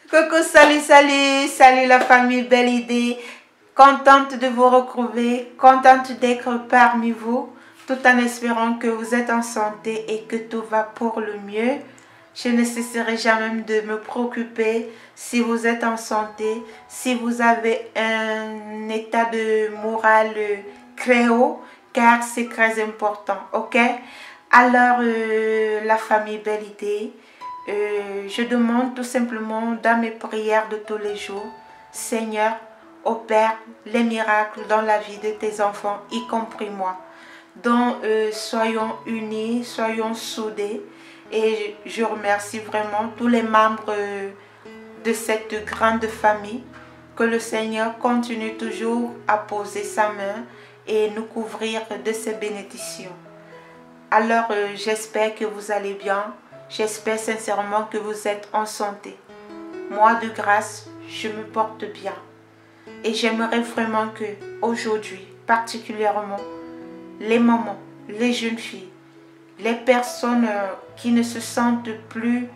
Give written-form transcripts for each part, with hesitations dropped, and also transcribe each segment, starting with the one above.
Coucou, salut la famille Belle Idée. Contente de vous retrouver, contente d'être parmi vous, tout en espérant que vous êtes en santé et que tout va pour le mieux. Je ne cesserai jamais de me préoccuper si vous êtes en santé, si vous avez un état de morale très haut, car c'est très important, ok? Alors, la famille Belle Idée, je demande tout simplement dans mes prières de tous les jours, Seigneur, opère les miracles dans la vie de tes enfants, y compris moi. Donc, soyons unis, soyons soudés. Et je remercie vraiment tous les membres de cette grande famille. Que le Seigneur continue toujours à poser sa main et nous couvrir de ses bénédictions. Alors, j'espère que vous allez bien. J'espère sincèrement que vous êtes en santé. Moi, de grâce, je me porte bien. Et j'aimerais vraiment que, aujourd'hui, particulièrement, les mamans, les jeunes filles, les personnes qui ne se sentent plus,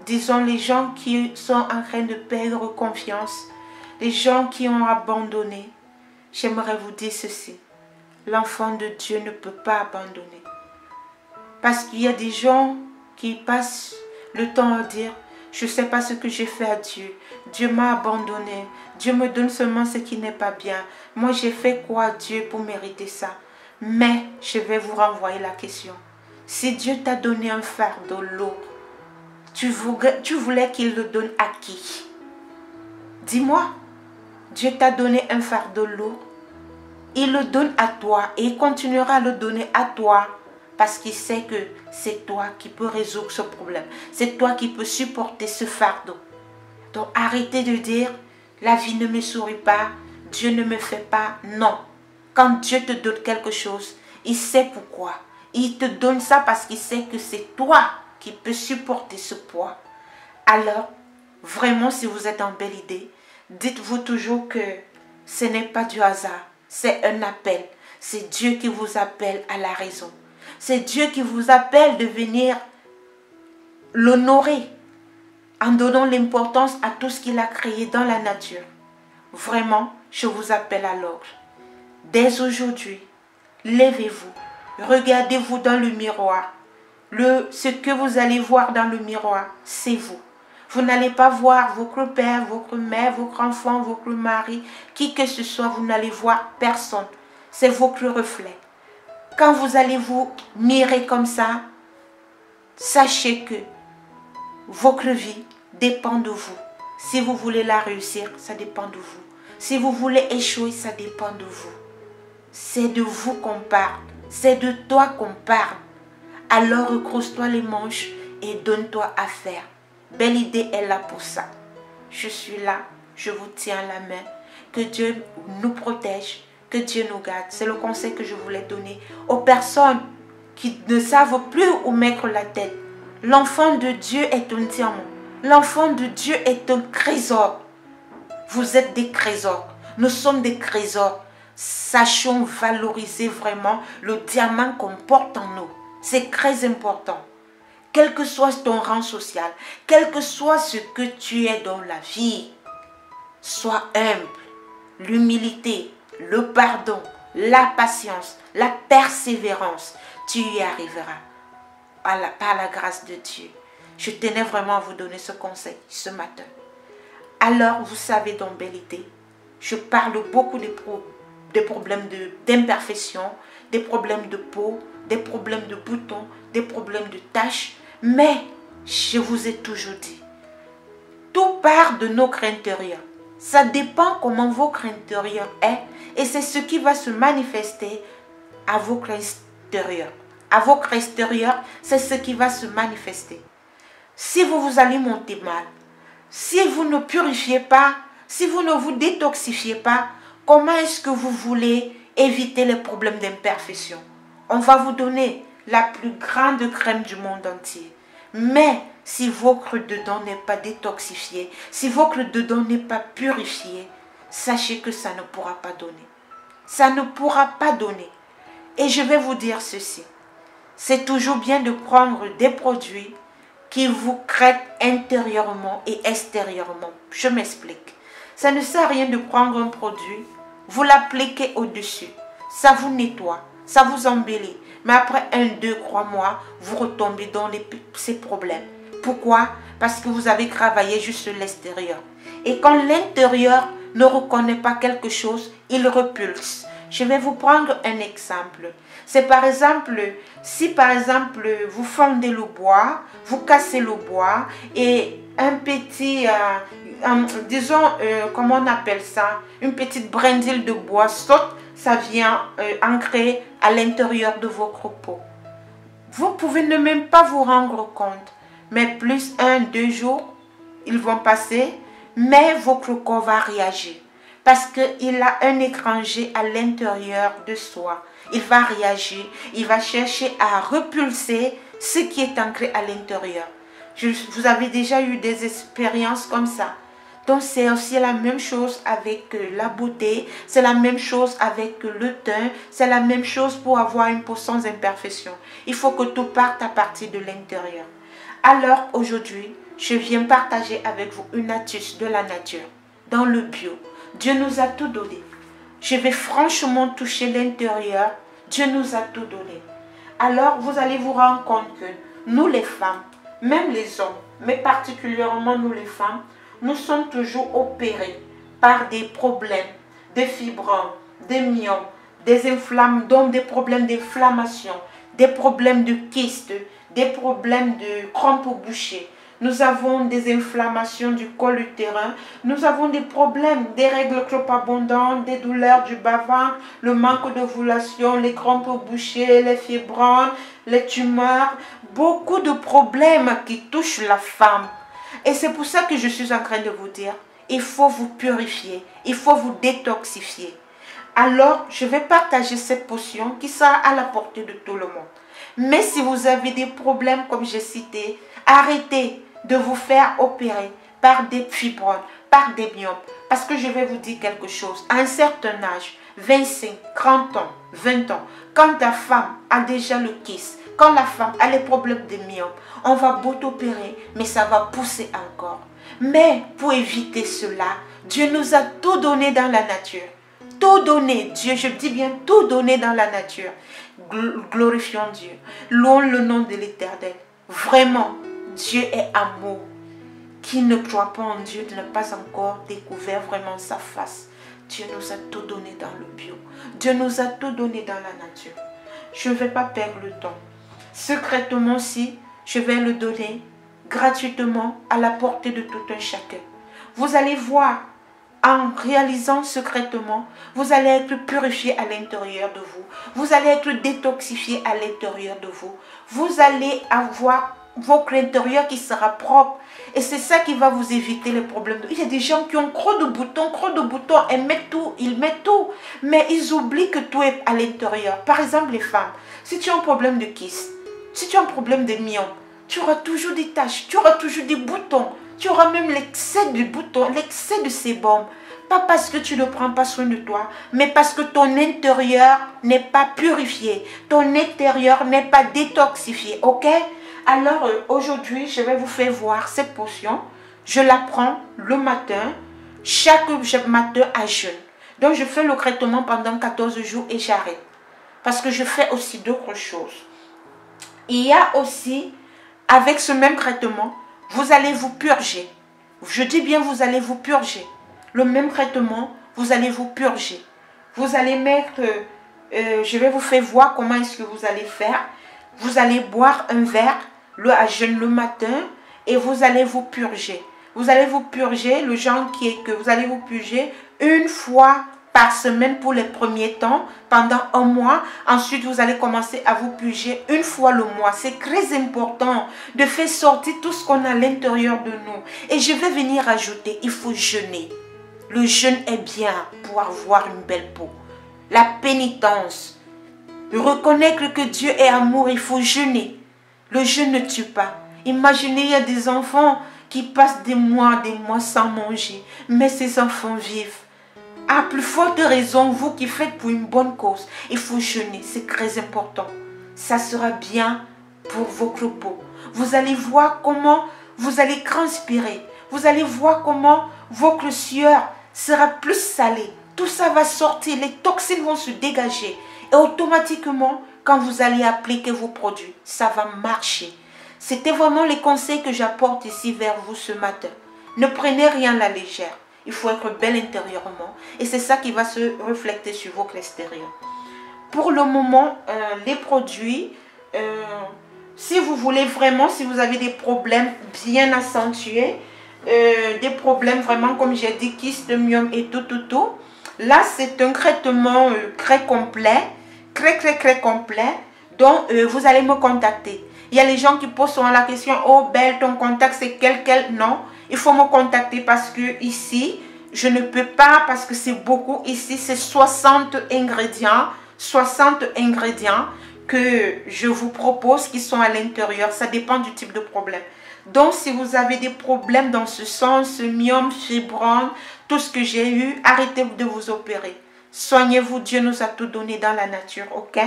disons les gens qui sont en train de perdre confiance, les gens qui ont abandonné, j'aimerais vous dire ceci. L'enfant de Dieu ne peut pas abandonner. Parce qu'il y a des gens qui passent le temps à dire « Je ne sais pas ce que j'ai fait à Dieu. Dieu m'a abandonné. Dieu me donne seulement ce qui n'est pas bien. Moi, j'ai fait quoi à Dieu pour mériter ça ?» Mais je vais vous renvoyer la question. Si Dieu t'a donné un fardeau lourd, tu voulais qu'il le donne à qui? Dis-moi, Dieu t'a donné un fardeau lourd. Il le donne à toi et il continuera à le donner à toi. Parce qu'il sait que c'est toi qui peux résoudre ce problème. C'est toi qui peux supporter ce fardeau. Donc arrêtez de dire, la vie ne me sourit pas, Dieu ne me fait pas. Non. Quand Dieu te donne quelque chose, il sait pourquoi. Il te donne ça parce qu'il sait que c'est toi qui peux supporter ce poids. Alors, vraiment, si vous êtes en belle idée, dites-vous toujours que ce n'est pas du hasard. C'est un appel. C'est Dieu qui vous appelle à la raison. C'est Dieu qui vous appelle de venir l'honorer en donnant l'importance à tout ce qu'il a créé dans la nature. Vraiment, je vous appelle à l'ordre. Dès aujourd'hui, levez-vous, regardez-vous dans le miroir. Ce que vous allez voir dans le miroir, c'est vous. Vous n'allez pas voir votre père, votre mère, votre enfant, votre mari, qui que ce soit, vous n'allez voir personne. C'est votre reflet. Quand vous allez vous mirer comme ça, sachez que votre vie dépend de vous. Si vous voulez la réussir, ça dépend de vous. Si vous voulez échouer, ça dépend de vous. C'est de vous qu'on parle. C'est de toi qu'on parle. Alors recrouse-toi les manches et donne-toi à faire. Belle Idée est là pour ça. Je suis là, je vous tiens la main. Que Dieu nous protège. Que Dieu nous garde. C'est le conseil que je voulais donner aux personnes qui ne savent plus où mettre la tête. L'enfant de Dieu est un diamant. L'enfant de Dieu est un trésor. Vous êtes des trésors. Nous sommes des trésors. Sachons valoriser vraiment le diamant qu'on porte en nous. C'est très important. Quel que soit ton rang social, quel que soit ce que tu es dans la vie, sois humble. L'humilité, le pardon, la patience, la persévérance, tu y arriveras par la grâce de Dieu. Je tenais vraiment à vous donner ce conseil ce matin. Alors, vous savez, dans Belle Idée, je parle beaucoup des problèmes d'imperfection, des problèmes de peau, des problèmes de boutons, des problèmes de taches. Mais, je vous ai toujours dit, tout part de notre intérieur. Ça dépend comment votre intérieur est et c'est ce qui va se manifester à votre extérieur. À votre extérieur, c'est ce qui va se manifester. Si vous vous alimentez mal, si vous ne purifiez pas, si vous ne vous détoxifiez pas, comment est-ce que vous voulez éviter les problèmes d'imperfection? On va vous donner la plus grande crème du monde entier. Mais si votre dedans n'est pas détoxifié, si votre dedans n'est pas purifié, sachez que ça ne pourra pas donner. Ça ne pourra pas donner. Et je vais vous dire ceci. C'est toujours bien de prendre des produits qui vous crête intérieurement et extérieurement. Je m'explique. Ça ne sert à rien de prendre un produit, vous l'appliquez au-dessus. Ça vous nettoie, ça vous embellit. Mais après 1, 2, 3 mois, vous retombez dans ces problèmes. Pourquoi? Parce que vous avez travaillé juste sur l'extérieur. Et quand l'intérieur ne reconnaît pas quelque chose, il repulse. Je vais vous prendre un exemple. C'est par exemple, si par exemple vous fondez le bois, vous cassez le bois et un petit, disons, comment on appelle ça, une petite brindille de bois saute, ça vient ancrer à l'intérieur de votre peau. Vous pouvez ne même pas vous rendre compte, mais plus 1, 2 jours, ils vont passer, mais votre corps va réagir. Parce qu'il a un étranger à l'intérieur de soi. Il va réagir, il va chercher à repulser ce qui est ancré à l'intérieur. Vous avez déjà eu des expériences comme ça. Donc c'est aussi la même chose avec la beauté, c'est la même chose avec le teint, c'est la même chose pour avoir une peau sans imperfection. Il faut que tout parte à partir de l'intérieur. Alors aujourd'hui, je viens partager avec vous une astuce de la nature, dans le bio. Dieu nous a tout donné. Je vais franchement toucher l'intérieur. Dieu nous a tout donné. Alors, vous allez vous rendre compte que nous les femmes, même les hommes, mais particulièrement nous les femmes, nous sommes toujours opérés par des problèmes, des fibromes, des myomes, donc des problèmes d'inflammation, des problèmes de kystes, des problèmes de crampes au boucher. Nous avons des inflammations du col utérin, nous avons des problèmes, des règles trop abondantes, des douleurs du bas-ventre, le manque d'ovulation, les crampes au boucher, les fibromes, les tumeurs, beaucoup de problèmes qui touchent la femme. Et c'est pour ça que je suis en train de vous dire, il faut vous purifier, il faut vous détoxifier. Alors, je vais partager cette potion qui sera à la portée de tout le monde. Mais si vous avez des problèmes comme j'ai cité, arrêtez de vous faire opérer par des fibromes, par des myomes. Parce que je vais vous dire quelque chose. À un certain âge, 25, 30 ans, 20 ans, quand la femme a déjà le kyste, quand la femme a les problèmes de myomes, on va beau opérer, mais ça va pousser encore. Mais pour éviter cela, Dieu nous a tout donné dans la nature. Tout donné, Dieu, je dis bien tout donné dans la nature. Glorifions Dieu. Louons le nom de l'Éternel. Vraiment, Dieu est amour. Qui ne croit pas en Dieu n'a pas encore découvert vraiment sa face. Dieu nous a tout donné dans le bio. Dieu nous a tout donné dans la nature. Je ne vais pas perdre le temps. Secrètement aussi, je vais le donner gratuitement à la portée de tout un chacun. Vous allez voir, en réalisant secrètement, vous allez être purifié à l'intérieur de vous. Vous allez être détoxifié à l'intérieur de vous. Vous allez avoir votre intérieur qui sera propre. Et c'est ça qui va vous éviter les problèmes. Il y a des gens qui ont trop de boutons, ils mettent tout. Mais ils oublient que tout est à l'intérieur. Par exemple, les femmes, si tu as un problème de kyste, si tu as un problème de myome, tu auras toujours des taches, tu auras toujours des boutons. Tu auras même l'excès de boutons, l'excès de sébum. Pas parce que tu ne prends pas soin de toi, mais parce que ton intérieur n'est pas purifié. Ton intérieur n'est pas détoxifié, ok? Alors aujourd'hui, je vais vous faire voir cette potion. Je la prends le matin, chaque matin à jeûne. Donc je fais le traitement pendant 14 jours et j'arrête. Parce que je fais aussi d'autres choses. Il y a aussi, avec ce même traitement, vous allez vous purger. Je dis bien vous allez vous purger. Le même traitement, vous allez vous purger. Vous allez mettre, je vais vous faire voir comment est-ce que vous allez faire. Vous allez boire un verre à jeûne le matin et vous allez vous purger. Vous allez vous purger, le genre qui est que vous allez vous purger une fois par semaine pour les premiers temps, pendant un mois. Ensuite, vous allez commencer à vous purger une fois le mois. C'est très important de faire sortir tout ce qu'on a à l'intérieur de nous. Et je vais venir ajouter, il faut jeûner. Le jeûne est bien pour avoir une belle peau. La pénitence. Reconnaître que Dieu est amour, il faut jeûner. Le jeûne ne tue pas. Imaginez, il y a des enfants qui passent des mois sans manger. Mais ces enfants vivent. À plus forte raison, vous qui faites pour une bonne cause, il faut jeûner, c'est très important. Ça sera bien pour votre peau. Vous allez voir comment vous allez transpirer. Vous allez voir comment votre sueur sera plus salée. Tout ça va sortir, les toxines vont se dégager. Et automatiquement, quand vous allez appliquer vos produits, ça va marcher. C'était vraiment les conseils que j'apporte ici vers vous ce matin. Ne prenez rien à la légère. Il faut être belle intérieurement. Et c'est ça qui va se refléter sur votre extérieur. Pour le moment, les produits, si vous voulez vraiment, si vous avez des problèmes bien accentués, des problèmes vraiment, comme j'ai dit, kyste, myome et tout. Là, c'est un traitement très complet, très complet, dont vous allez me contacter. Il y a les gens qui posent souvent la question, oh Belle, ton contact c'est quel? Non, il faut me contacter parce que ici, je ne peux pas, parce que c'est beaucoup. Ici, c'est 60 ingrédients que je vous propose qui sont à l'intérieur. Ça dépend du type de problème. Donc, si vous avez des problèmes dans ce sens, myome, fibrome, tout ce que j'ai eu, arrêtez de vous opérer. Soignez-vous, Dieu nous a tout donné dans la nature, ok?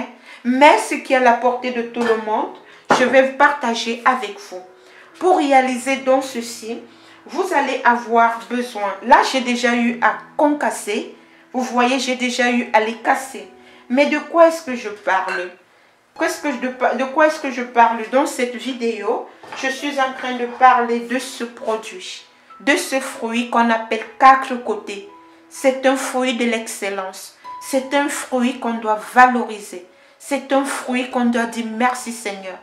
Mais ce qui est à la portée de tout le monde, je vais partager avec vous. Pour réaliser donc ceci, vous allez avoir besoin, là j'ai déjà eu à concasser, vous voyez j'ai déjà eu à les casser. Mais de quoi est-ce que je parle? De quoi est-ce que je parle dans cette vidéo? Je suis en train de parler de ce produit, de ce fruit qu'on appelle 4 côtés. C'est un fruit de l'excellence. C'est un fruit qu'on doit valoriser. C'est un fruit qu'on doit dire merci Seigneur.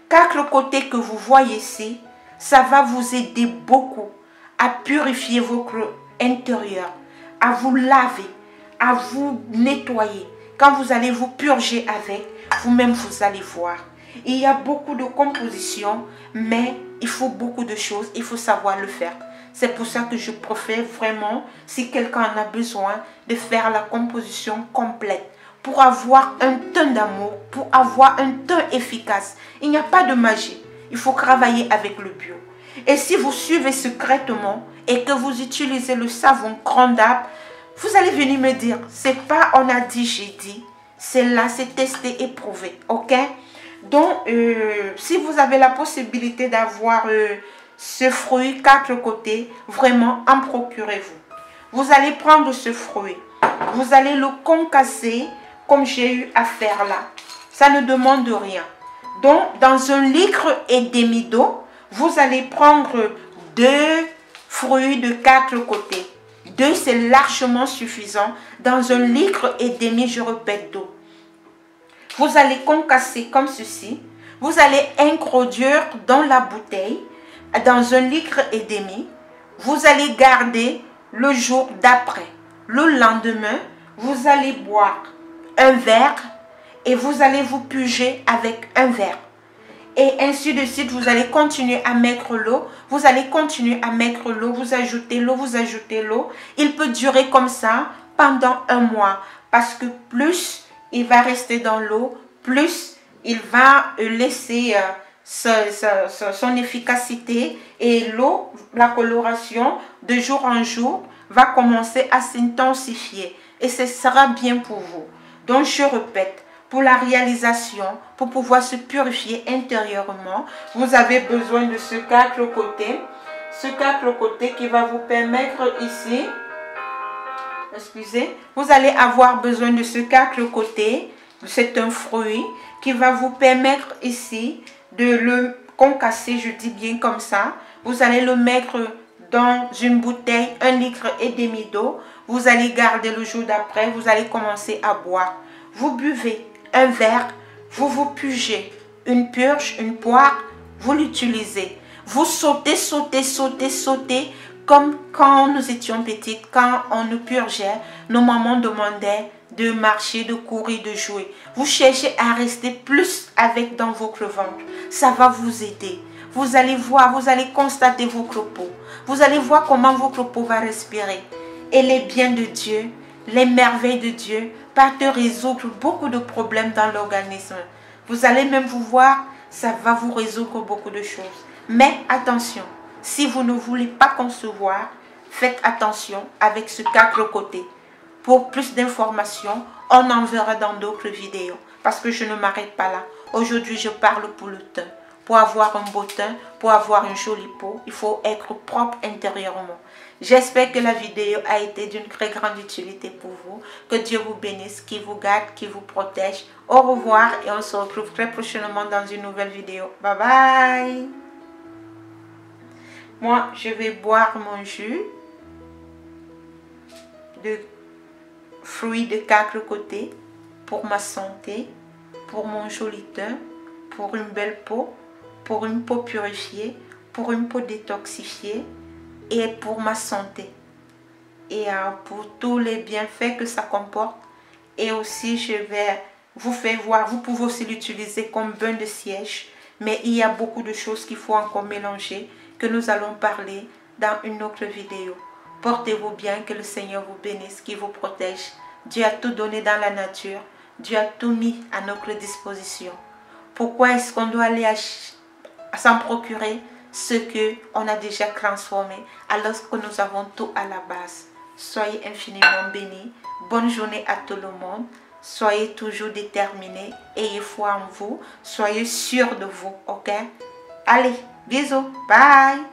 4 côtés que vous voyez ici, ça va vous aider beaucoup à purifier votre intérieur, à vous laver, à vous nettoyer. Quand vous allez vous purger avec, vous-même vous allez voir. Il y a beaucoup de compositions, mais il faut beaucoup de choses, il faut savoir le faire. C'est pour ça que je préfère vraiment, si quelqu'un en a besoin, de faire la composition complète. Pour avoir un teint d'amour, pour avoir un teint efficace. Il n'y a pas de magie. Il faut travailler avec le bio. Et si vous suivez secrètement et que vous utilisez le savon cran d'arbre, vous allez venir me dire, c'est pas on a dit, j'ai dit. C'est là, c'est testé et prouvé. Ok? Donc, si vous avez la possibilité d'avoir ce fruit 4 côtés, vraiment, en procurez-vous. Vous allez prendre ce fruit. Vous allez le concasser comme j'ai eu à faire là. Ça ne demande rien. Donc, dans 1,5 litre d'eau, vous allez prendre 2 fruits de 4 côtés. 2, c'est largement suffisant. Dans 1,5 litre, je répète, d'eau. Vous allez concasser comme ceci. Vous allez introduire dans la bouteille, dans 1,5 litre. Vous allez garder le jour d'après. Le lendemain, vous allez boire un verre et vous allez vous purger avec un verre. Et ainsi de suite, vous allez continuer à mettre l'eau. Vous allez continuer à mettre l'eau. Vous ajoutez l'eau, vous ajoutez l'eau. Il peut durer comme ça pendant 1 mois. Parce que plus il va rester dans l'eau, plus il va laisser son efficacité. Et l'eau, la coloration, de jour en jour, va commencer à s'intensifier. Et ce sera bien pour vous. Donc, je répète. Pour la réalisation, pour pouvoir se purifier intérieurement, vous avez besoin de ce 4 côtés. Ce 4 côtés qui va vous permettre ici, excusez, vous allez avoir besoin de ce 4 côtés. C'est un fruit qui va vous permettre ici de le concasser, je dis bien comme ça. Vous allez le mettre dans une bouteille, 1,5 litre d'eau. Vous allez garder le jour d'après, vous allez commencer à boire. Vous buvez un verre, vous vous purgez, une purge, une poire, vous l'utilisez. Vous sautez, comme quand nous étions petites, quand on nous purgeait, nos mamans demandaient de marcher, de courir, de jouer. Vous cherchez à rester plus avec dans votre ventre. Ça va vous aider. Vous allez voir, vous allez constater votre peau. Vous allez voir comment votre peau va respirer. Et les biens de Dieu, les merveilles de Dieu, partent résoudre beaucoup de problèmes dans l'organisme. Vous allez même vous voir, ça va vous résoudre beaucoup de choses. Mais attention, si vous ne voulez pas concevoir, faites attention avec ce 4 côtés. Pour plus d'informations, on en verra dans d'autres vidéos. Parce que je ne m'arrête pas là. Aujourd'hui, je parle pour le teint. pour avoir un beau teint, pour avoir une jolie peau, il faut être propre intérieurement. J'espère que la vidéo a été d'une très grande utilité pour vous. Que Dieu vous bénisse, qu'il vous garde, qu'il vous protège. Au revoir et on se retrouve très prochainement dans une nouvelle vidéo. Bye bye. Moi, je vais boire mon jus de fruits de 4 côtés pour ma santé, pour mon joli teint, pour une belle peau, pour une peau purifiée, pour une peau détoxifiée et pour ma santé. Et pour tous les bienfaits que ça comporte. Et aussi, je vais vous faire voir, vous pouvez aussi l'utiliser comme bain de siège. Mais il y a beaucoup de choses qu'il faut encore mélanger, que nous allons parler dans une autre vidéo. Portez-vous bien, que le Seigneur vous bénisse, qu'il vous protège. Dieu a tout donné dans la nature. Dieu a tout mis à notre disposition. Pourquoi est-ce qu'on doit aller s'en procurer ce qu'on a déjà transformé alors que nous avons tout à la base? Soyez infiniment bénis. Bonne journée à tout le monde. Soyez toujours déterminés. Ayez foi en vous. Soyez sûrs de vous. Ok? Allez, bisous. Bye.